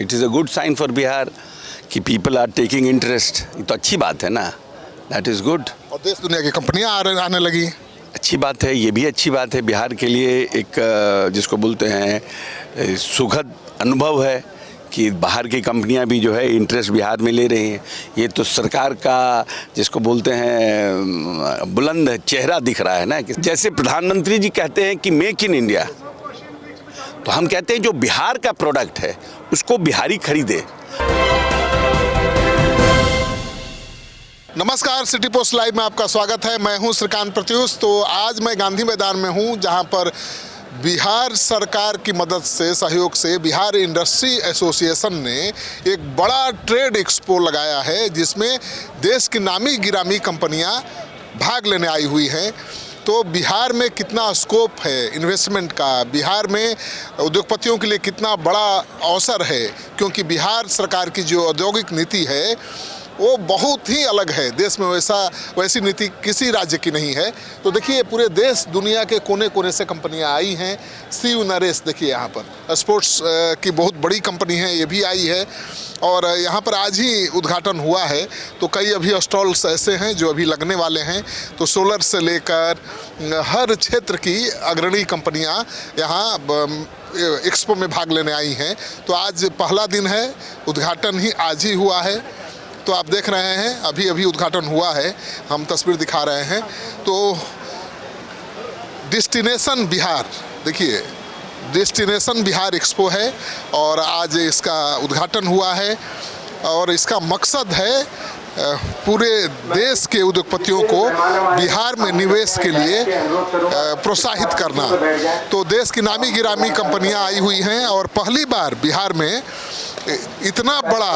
It is a good sign for Bihar कि people are taking interest. ये तो अच्छी बात है ना, दैट इज़ गुड। और देश दुनिया की कंपनियां आने लगी। अच्छी बात है, ये भी अच्छी बात है। बिहार के लिए एक जिसको बोलते हैं सुखद अनुभव है कि बाहर की कंपनियां भी जो है इंटरेस्ट बिहार में ले रही हैं। ये तो सरकार का जिसको बोलते हैं बुलंद चेहरा दिख रहा है ना, कि जैसे प्रधानमंत्री जी कहते हैं कि मेक इन इंडिया, तो हम कहते हैं जो बिहार का प्रोडक्ट है उसको बिहारी खरीदे। नमस्कार, सिटी पोस्ट लाइव में आपका स्वागत है। मैं हूं श्रीकांत प्रत्युष। तो आज मैं गांधी मैदान में हूं, जहां पर बिहार सरकार की मदद से, सहयोग से बिहार इंडस्ट्री एसोसिएशन ने एक बड़ा ट्रेड एक्सपो लगाया है, जिसमें देश की नामी गिरामी कंपनियां भाग लेने आई हुई हैं। तो बिहार में कितना स्कोप है इन्वेस्टमेंट का, बिहार में उद्योगपतियों के लिए कितना बड़ा अवसर है, क्योंकि बिहार सरकार की जो औद्योगिक नीति है वो बहुत ही अलग है। देश में वैसी नीति किसी राज्य की नहीं है। तो देखिए, पूरे देश दुनिया के कोने कोने से कंपनियां आई हैं। सीयू नरेश देखिए, यहाँ पर स्पोर्ट्स की बहुत बड़ी कंपनी है, ये भी आई है और यहाँ पर आज ही उद्घाटन हुआ है। तो कई अभी स्टॉल्स ऐसे हैं जो अभी लगने वाले हैं। तो सोलर से लेकर हर क्षेत्र की अग्रणी कंपनियाँ यहाँ एक्सपो में भाग लेने आई हैं। तो आज पहला दिन है, उद्घाटन ही आज ही हुआ है। तो आप देख रहे हैं, अभी अभी उद्घाटन हुआ है, हम तस्वीर दिखा रहे हैं। तो डेस्टिनेशन बिहार, देखिए डेस्टिनेशन बिहार एक्सपो है और आज इसका उद्घाटन हुआ है। और इसका मकसद है पूरे देश के उद्योगपतियों को बिहार में निवेश के लिए प्रोत्साहित करना। तो देश की नामी गिरामी कंपनियां आई हुई हैं और पहली बार बिहार में इतना बड़ा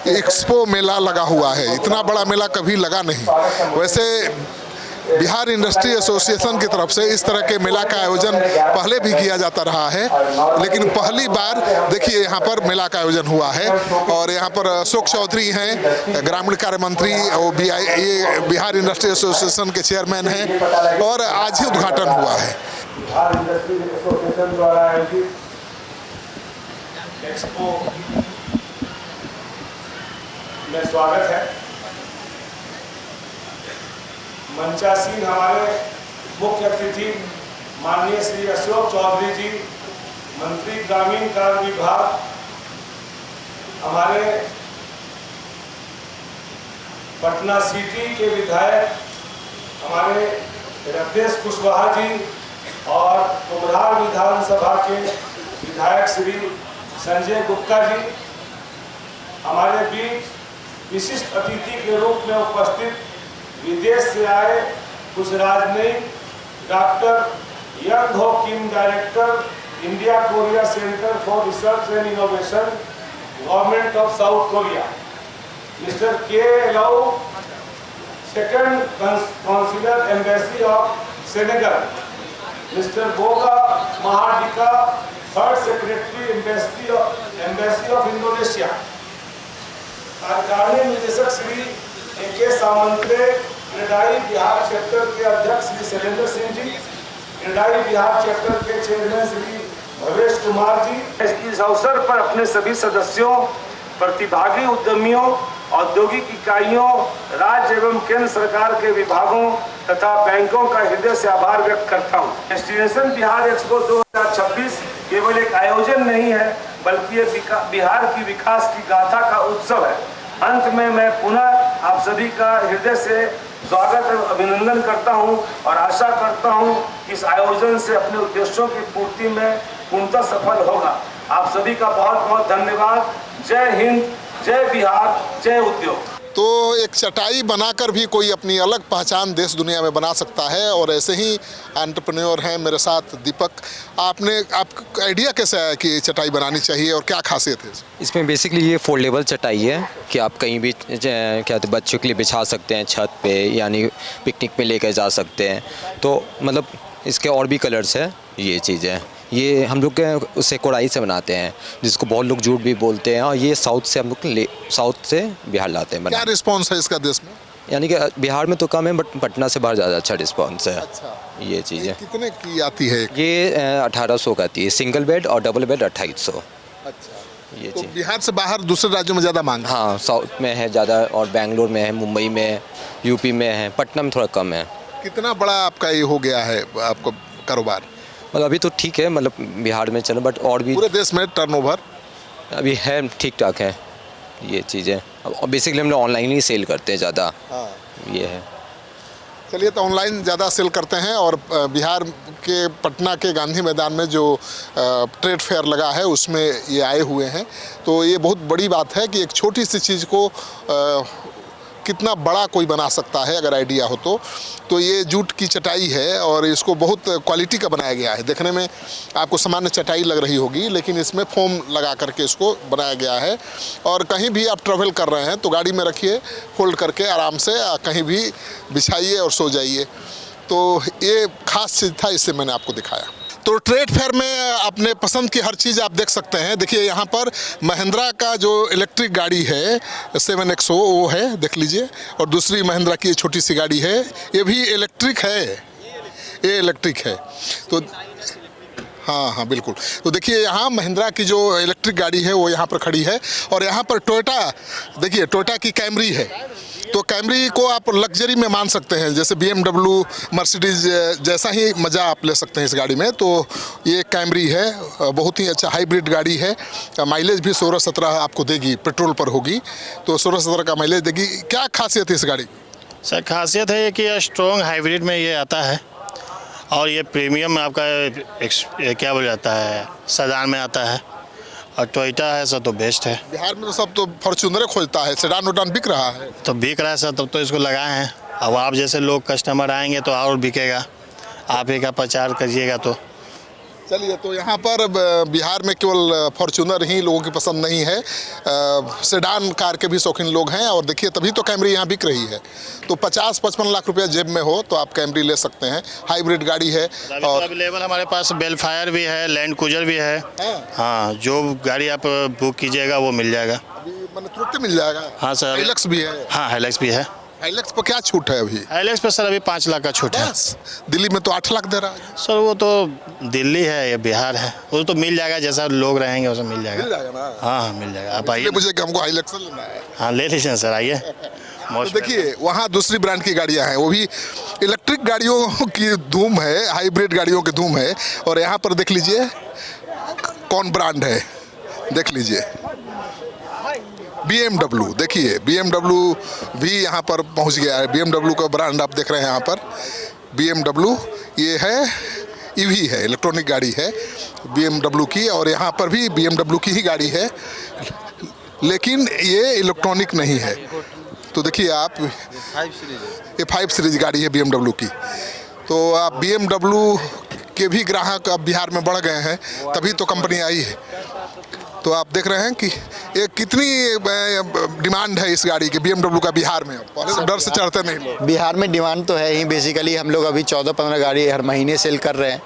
एक्सपो मेला लगा हुआ है। इतना बड़ा मेला कभी लगा नहीं। वैसे बिहार इंडस्ट्री एसोसिएशन की तरफ से इस तरह के मेला का आयोजन पहले भी किया जाता रहा है, लेकिन पहली बार देखिए यहाँ पर मेला का आयोजन हुआ है। और यहाँ पर अशोक चौधरी हैं, ग्रामीण कार्य मंत्री, वो भी ये बिहार इंडस्ट्री एसोसिएशन के चेयरमैन हैं और आज ही उद्घाटन हुआ है। बिहार इंडस्ट्री एसोसिएशन द्वारा आयोजित एक्सपो में स्वागत है। मंचासीन हमारे मुख्य अतिथि माननीय श्री अशोक चौधरी जी, मंत्री ग्रामीण कार्य विभाग, हमारे पटना सिटी के विधायक हमारे रत्नेश कुशवाहा जी और कुम्हरार विधानसभा के विधायक श्री संजय गुप्ता जी, हमारे बीच विशिष्ट अतिथि के रूप में उपस्थित विदेश से आए कुछ राजनयिक, doctor Young Ho Kim, director India Korea centre for research and innovation, government of South Korea, mister K Allou, second counsellor embassy of Senegal, mister Boga Mahadika, third secretary embassy of Indonesia, कार्यकारिणी निदेशक Shri A K. Samantaray, CREDAI Bihar chapter के अध्यक्ष Shri Shailendra Singh ji, CREDAI Bihar chapter के chairman Shri Bhavesh Kumar ji. इस अवसर पर अपने सभी सदस्यों, प्रतिभागी उद्यमियों, औद्योगिक इकाइयों, राज्य एवं केंद्र सरकार के विभागों तथा बैंकों का हृदय से आभार व्यक्त करता हूँ। डेस्टिनेशन बिहार एक्सपो 2026 केवल एक आयोजन नहीं है, बल्कि ये बिहार की विकास की गाथा का उत्सव है। अंत में मैं पुनः आप सभी का हृदय से स्वागत एवं अभिनंदन करता हूं और आशा करता हूं कि इस आयोजन से अपने उद्देश्यों की पूर्ति में पूर्णतः सफल होगा। आप सभी का बहुत बहुत धन्यवाद। जय हिंद, जय बिहार, जय उद्योग। तो एक चटाई बनाकर भी कोई अपनी अलग पहचान देश दुनिया में बना सकता है। और ऐसे ही एंटरप्रेन्योर हैं मेरे साथ दीपक। आपका आइडिया कैसे आया कि चटाई बनानी चाहिए और क्या खासियत है इसमें? बेसिकली ये फोल्डेबल चटाई है कि आप कहीं भी क्या तो बच्चों के लिए बिछा सकते हैं, छत पे, यानी पिकनिक पे लेकर जा सकते हैं। तो मतलब इसके और भी कलर्स है। ये चीज़ है, ये हम लोग उससे कोड़ाई से बनाते हैं, जिसको बहुत लोग झूठ भी बोलते हैं। और ये साउथ से हम लोग साउथ से बिहार लाते हैं। क्या रिस्पॉन्स है इसका देश में? यानी कि बिहार में तो कम है, बट पटना से बाहर ज़्यादा अच्छा रिस्पॉन्स है। अच्छा, ये चीज़ है। कितने की आती है? ये 1800 का आती है, सिंगल बेड और डबल बेड 2800। अच्छा, ये तो चीज़। बिहार से बाहर दूसरे राज्यों में ज़्यादा मांग है। हाँ, साउथ में है ज़्यादा और बेंगलोर में है, मुंबई में है, यूपी में है, पटना में थोड़ा कम है। कितना बड़ा आपका ये हो गया है आपको कारोबार मतलब अभी तो ठीक है, मतलब बिहार में चलो, बट और भी पूरे देश में टर्नओवर? अभी है, ठीक ठाक है ये चीज़ें। और बेसिकली हम लोग ऑनलाइन ही सेल करते हैं ज़्यादा, हाँ। ये है। चलिए, तो ऑनलाइन ज़्यादा सेल करते हैं और बिहार के पटना के गांधी मैदान में जो ट्रेड फेयर लगा है उसमें ये आए हुए हैं। तो ये बहुत बड़ी बात है कि एक छोटी सी चीज़ को कितना बड़ा कोई बना सकता है अगर आइडिया हो तो ये जूट की चटाई है और इसको बहुत क्वालिटी का बनाया गया है। देखने में आपको सामान्य चटाई लग रही होगी, लेकिन इसमें फोम लगा करके इसको बनाया गया है। और कहीं भी आप ट्रैवल कर रहे हैं तो गाड़ी में रखिए, फोल्ड करके आराम से कहीं भी बिछाइए और सो जाइए। तो ये खास चीज़ था, इससे मैंने आपको दिखाया। तो ट्रेड फेयर में अपने पसंद की हर चीज़ आप देख सकते हैं। देखिए, यहाँ पर महिंद्रा का जो इलेक्ट्रिक गाड़ी है 7XO वो है, देख लीजिए। और दूसरी महिंद्रा की छोटी सी गाड़ी है, ये भी इलेक्ट्रिक है, ये इलेक्ट्रिक है। तो हाँ बिल्कुल। तो देखिए, यहाँ महिंद्रा की जो इलेक्ट्रिक गाड़ी है वो यहाँ पर खड़ी है। और यहाँ पर टोयोटा, देखिए टोयोटा की कैमरी है। तो कैमरी को आप लग्जरी में मान सकते हैं, जैसे BMW, मर्सिडीज़ जैसा ही मज़ा आप ले सकते हैं इस गाड़ी में। तो ये कैमरी है, बहुत ही अच्छा हाइब्रिड गाड़ी है। माइलेज भी 16-17 आपको देगी, पेट्रोल पर होगी तो 16-17 का माइलेज देगी। क्या खासियत है इस गाड़ी की? सर, खासियत है कि ये स्ट्रॉन्ग हाइब्रिड में ये आता है और ये प्रीमियम आपका क्या बोला जाता है, सेडान में आता है। और टोयोटा है सर तो बेस्ट है। बिहार में तो सब तो फॉर्च्यूनर खोजता है, सेडान वेडान बिक रहा है। तो बिक रहा है सर, तब तो इसको लगाए हैं। अब आप जैसे लोग कस्टमर आएंगे तो और बिकेगा, आप ही का प्रचार करिएगा तो। चलिए, तो यहाँ पर बिहार में केवल फॉर्च्यूनर ही लोगों की पसंद नहीं है, सेडान कार के भी शौकीन लोग हैं। और देखिए, तभी तो कैमरी यहाँ बिक रही है। तो 50-55 लाख रुपया जेब में हो तो आप कैमरी ले सकते हैं। हाइब्रिड गाड़ी है और अवेलेबल हमारे पास बेलफायर भी है, लैंड क्रूजर भी है। हाँ, जो गाड़ी आप बुक कीजिएगा वो मिल जाएगा। अभी मैंने तुरंत मिल जाएगा। हाँ सर। हाइलक्स भी है। हाँ, हाइलक्स भी है। हाइलक्स पर क्या छूट है अभी? हाइलक्स पे सर अभी 5 लाख का छूट है। बस, दिल्ली में तो 8 लाख दे रहा है। सर वो तो दिल्ली है, ये बिहार है, वो तो मिल जाएगा, जैसा लोग रहेंगे वैसा मिल जाएगा। मिल जाएगा ना? हाँ मिल जाएगा, आप आइए। इसलिए मुझे कि हमको हाइलक्स लेना है। हाँ ले लीजिए सर, आइए। तो देखिए, वहाँ दूसरी ब्रांड की गाड़ियाँ हैं, वो भी इलेक्ट्रिक गाड़ियों की धूम है, हाइब्रिड गाड़ियों की धूम है। और यहाँ पर देख लीजिए कौन ब्रांड है, देख लीजिए BMW। देखिए, BMW भी यहाँ पर पहुँच गया है। BMW का ब्रांड आप देख रहे हैं यहाँ पर, BMW। ये है EV है, इलेक्ट्रॉनिक गाड़ी है BMW की। और यहाँ पर भी BMW की ही गाड़ी है, लेकिन ये इलेक्ट्रॉनिक नहीं है। तो देखिए आप, ये 5 सीरीज गाड़ी है BMW की। तो आप BMW के भी ग्राहक अब बिहार में बढ़ गए हैं, तभी तो कंपनी आई है। तो आप देख रहे हैं कि ये कितनी डिमांड है इस गाड़ी की, BMW का बिहार में। डर से चढ़ते नहीं लोग। बिहार में डिमांड तो है ही। बेसिकली हम लोग अभी 14-15 गाड़ी हर महीने सेल कर रहे हैं।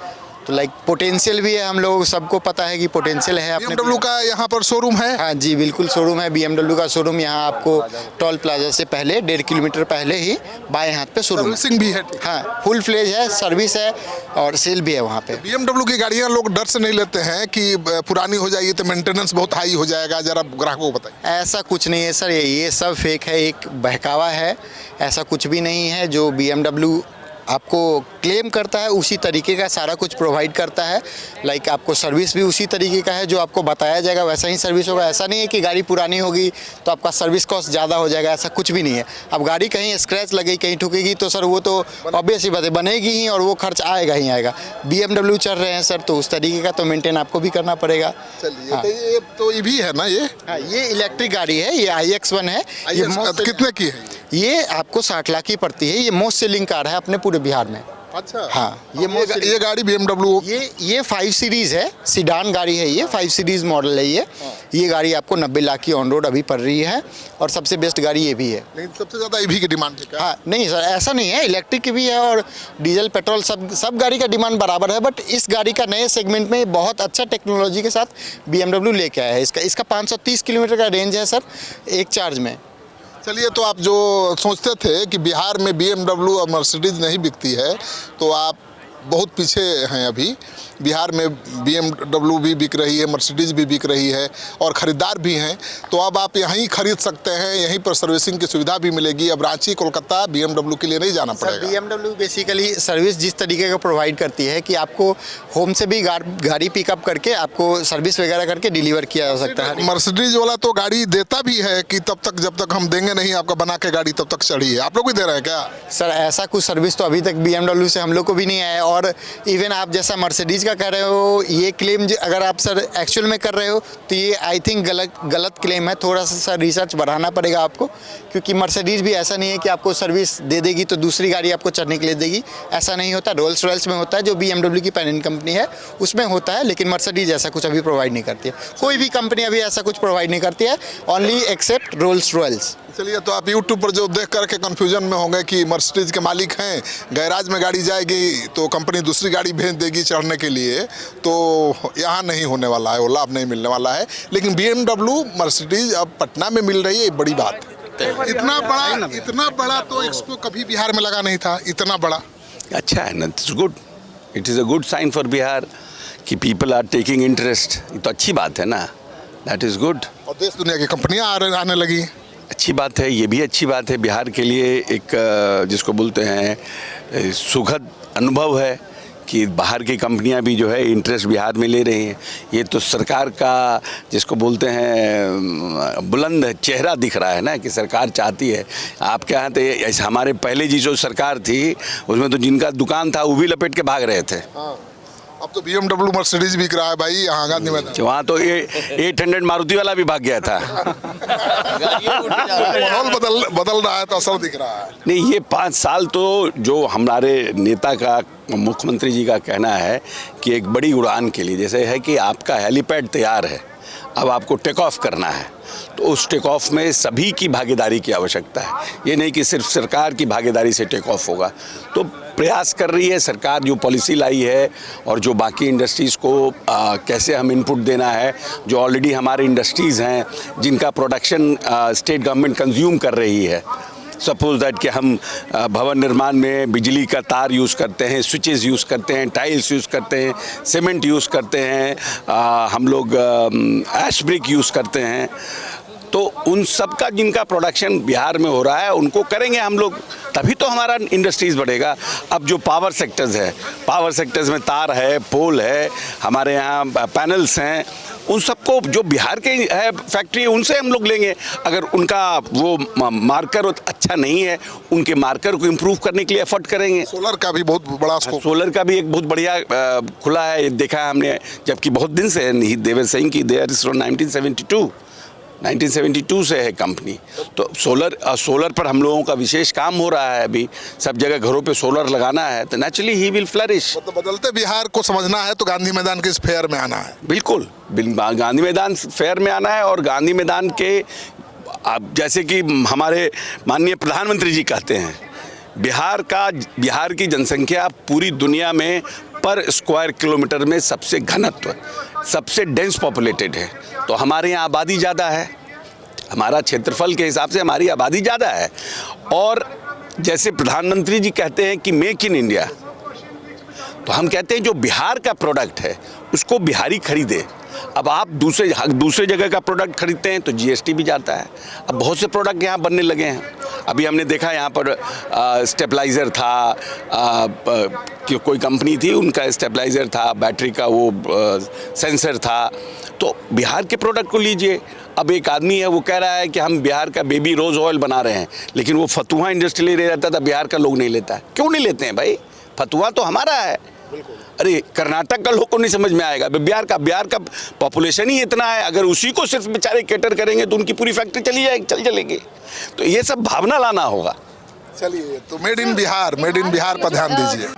तो लाइक पोटेंशियल भी है, हम लोग सबको पता है कि पोटेंशियल है अपने। BMW का यहाँ पर शोरूम है? हाँ जी बिल्कुल, शोरूम है BMW का। शोरूम यहाँ आपको टोल प्लाजा से पहले 1.5 किलोमीटर पहले ही बाएं हाथ पे शोरूम। सर्विसिंग भी है? हाँ, फुल फ्लेज है, सर्विस है और सेल भी है वहाँ पे। BMW की गाड़ियाँ लोग डर से नहीं लेते हैं कि पुरानी हो जाएगी तो मेंटेनेंस बहुत हाई हो जाएगा, जरा ग्राहकों को बताइए। ऐसा कुछ नहीं है सर, ये सब फेक है, एक बहकावा है। ऐसा कुछ भी नहीं है। जो BMW आपको क्लेम करता है उसी तरीके का सारा कुछ प्रोवाइड करता है। लाइक आपको सर्विस भी उसी तरीके का है, जो आपको बताया जाएगा वैसा ही सर्विस होगा। ऐसा नहीं है कि गाड़ी पुरानी होगी तो आपका सर्विस कॉस्ट ज़्यादा हो जाएगा, ऐसा कुछ भी नहीं है। अब गाड़ी कहीं स्क्रैच लगेगी, कहीं ठुकेगी तो सर वो तो ऑब्वियस ही बात है, बनेगी ही और वो खर्च आएगा ही आएगा। BMW चल रहे हैं सर, तो उस तरीके का तो मेंटेन आपको भी करना पड़ेगा। चलिए, तो ये तो EV है ना? ये हाँ, ये इलेक्ट्रिक गाड़ी है, ये iX1 है। ये कितने की है? ये आपको 60 लाख की पड़ती है। ये मोस्ट सेलिंग कार है अपने पूरे बिहार में। अच्छा। हाँ, ये गाड़ी BMW, ये 5 सीरीज है, सीडान गाड़ी है। ये 5 सीरीज मॉडल है। ये गाड़ी आपको 90 लाख की ऑन रोड अभी पड़ रही है और सबसे बेस्ट गाड़ी ये भी है। लेकिन सबसे ज़्यादा EV की डिमांड है क्या? हाँ नहीं सर, ऐसा नहीं है, इलेक्ट्रिक की भी है और डीजल पेट्रोल सब गाड़ी का डिमांड बराबर है। बट इस गाड़ी का नए सेगमेंट में बहुत अच्छा टेक्नोलॉजी के साथ BMW लेके आया है। इसका 530 किलोमीटर का रेंज है सर, एक चार्ज में। चलिए, तो आप जो सोचते थे कि बिहार में BMW और मर्सिडीज नहीं बिकती है, तो आप बहुत पीछे हैं अभी। बिहार में BMW भी बिक रही है, मर्सिडीज़ भी बिक रही है और ख़रीदार भी हैं। तो अब आप यहीं खरीद सकते हैं, यहीं पर सर्विसिंग की सुविधा भी मिलेगी। अब रांची कोलकाता BMW के लिए नहीं जाना पड़ेगा। BMW बेसिकली सर्विस जिस तरीके का प्रोवाइड करती है कि आपको होम से भी गाड़ी पिकअप करके आपको सर्विस वगैरह करके डिलीवर किया जा सकता है। मर्सिडीज वाला तो गाड़ी देता भी है कि तब तक जब तक हम देंगे नहीं आपका बना के गाड़ी तब तक चढ़ी है। आप लोग भी दे रहे हैं क्या? सर ऐसा कुछ सर्विस तो अभी तक BMW से हम लोग को भी नहीं आया। और इवन आप जैसा मर्सिडीज़ का कह रहे हो, ये क्लेम अगर आप सर एक्चुअल में कर रहे हो तो ये आई थिंक गलत क्लेम है। थोड़ा सा सर रिसर्च बढ़ाना पड़ेगा आपको, क्योंकि मर्सिडीज़ भी ऐसा नहीं है कि आपको सर्विस दे देगी तो दूसरी गाड़ी आपको चढ़ने के लिए देगी। ऐसा नहीं होता। रोल्स रॉयल्स में होता है, जो BMW की पेरेंट कंपनी है उसमें होता है, लेकिन मर्सिडीज़ ऐसा कुछ अभी प्रोवाइड नहीं करती है। कोई भी कंपनी अभी ऐसा कुछ प्रोवाइड नहीं करती है, ओनली एक्सेप्ट रोल्स रॉयल्स। चलिए, तो आप YouTube पर जो देख करके कंफ्यूजन में होंगे कि मर्सिडीज के मालिक हैं, गैराज में गाड़ी जाएगी तो कंपनी दूसरी गाड़ी भेज देगी चढ़ने के लिए, तो यहाँ नहीं होने वाला है, वो लाभ नहीं मिलने वाला है। लेकिन BMW मर्सिडीज अब पटना में मिल रही है, ये बड़ी बात है। इतना बड़ा तो एक्सपो कभी बिहार में लगा नहीं था, इतना बड़ा। अच्छा है ना, it's good, it is a good sign for Bihar कि पीपल आर टेकिंग इंटरेस्ट। ये तो अच्छी बात है ना, दैट इज़ गुड। और देश दुनिया की कंपनियाँ आने लगी, अच्छी बात है, ये भी अच्छी बात है। बिहार के लिए एक जिसको बोलते हैं सुखद अनुभव है कि बाहर की कंपनियां भी जो है इंटरेस्ट बिहार में ले रही हैं। ये तो सरकार का जिसको बोलते हैं बुलंद चेहरा दिख रहा है ना, कि सरकार चाहती है। आपके यहाँ तो ऐसे हमारे पहले जी जो सरकार थी उसमें तो जिनका दुकान था वो भी लपेट के भाग रहे थे। अब तो BMW मर्सिडीज बिक रहा है भाई यहाँ गांधी मैदान। वहाँ तो 800 मारुति वाला भी भाग गया था। माहौल बदल रहा है तो असर दिख रहा है। नहीं, ये 5 साल तो जो हमारे नेता का, मुख्यमंत्री जी का कहना है कि एक बड़ी उड़ान के लिए, जैसे है कि आपका हेलीपैड तैयार है, अब आपको टेक ऑफ करना है, तो उस टेक ऑफ में सभी की भागीदारी की आवश्यकता है। ये नहीं कि सिर्फ सरकार की भागीदारी से टेक ऑफ होगा। तो प्रयास कर रही है सरकार, जो पॉलिसी लाई है और जो बाकी इंडस्ट्रीज़ को कैसे हम इनपुट देना है। जो ऑलरेडी हमारे इंडस्ट्रीज़ हैं जिनका प्रोडक्शन स्टेट गवर्नमेंट कंज्यूम कर रही है। सपोज दैट कि हम भवन निर्माण में बिजली का तार यूज़ करते हैं, स्विचेस यूज़ करते हैं, टाइल्स यूज़ करते हैं, सीमेंट यूज़ करते हैं, हम लोग ऐश ब्रिक यूज़ करते हैं। तो उन सब का जिनका प्रोडक्शन बिहार में हो रहा है उनको करेंगे हम लोग, तभी तो हमारा इंडस्ट्रीज़ बढ़ेगा। अब जो पावर सेक्टर्स है, पावर सेक्टर्स में तार है, पोल है, हमारे यहाँ पैनल्स हैं, उन सबको जो बिहार के है फैक्ट्री, उनसे हम लोग लेंगे। अगर उनका वो मार्कर अच्छा नहीं है, उनके मार्कर को इम्प्रूव करने के लिए एफर्ट करेंगे। सोलर का भी बहुत बड़ा स्कोप, सोलर का भी एक बहुत बढ़िया खुला है, देखा है हमने, जबकि बहुत दिन से देवर सिंह की देयर इज 1972 से है कंपनी। तो सोलर पर हम लोगों का विशेष काम हो रहा है। अभी सब जगह घरों पे सोलर लगाना है, तो नेचुरली ही विल फ्लरिश। तो बदलते बिहार को समझना है तो गांधी मैदान के इस फेयर में आना है। बिल्कुल, गांधी मैदान फेयर में आना है। और गांधी मैदान के अब जैसे कि हमारे माननीय प्रधानमंत्री जी कहते हैं, बिहार की जनसंख्या पूरी दुनिया में पर स्क्वायर किलोमीटर में सबसे घनत्व, सबसे डेंस पॉपुलेटेड है। तो हमारे यहाँ आबादी ज़्यादा है, हमारा क्षेत्रफल के हिसाब से हमारी आबादी ज़्यादा है। और जैसे प्रधानमंत्री जी कहते हैं कि मेक इन इंडिया, तो हम कहते हैं जो बिहार का प्रोडक्ट है उसको बिहारी खरीदे। अब आप दूसरे जगह का प्रोडक्ट खरीदते हैं तो GST भी जाता है। अब बहुत से प्रोडक्ट यहाँ बनने लगे हैं। अभी हमने देखा यहाँ पर स्टेबलाइज़र था, कोई कंपनी थी, उनका स्टेबलाइज़र था, बैटरी का वो सेंसर था। तो बिहार के प्रोडक्ट को लीजिए। अब एक आदमी है वो कह रहा है कि हम बिहार का बेबी रोज़ ऑयल बना रहे हैं, लेकिन वो फतुहा इंडस्ट्री ले रहता था, बिहार का लोग नहीं लेता है। क्यों नहीं लेते हैं भाई? फतुहा तो हमारा है। अरे कर्नाटक का लोग को नहीं समझ में आएगा, बिहार का पॉपुलेशन ही इतना है। अगर उसी को सिर्फ बेचारे कैटर करेंगे तो उनकी पूरी फैक्ट्री चलेगी। तो ये सब भावना लाना होगा। चलिए, तो मेड इन बिहार पर ध्यान दीजिए।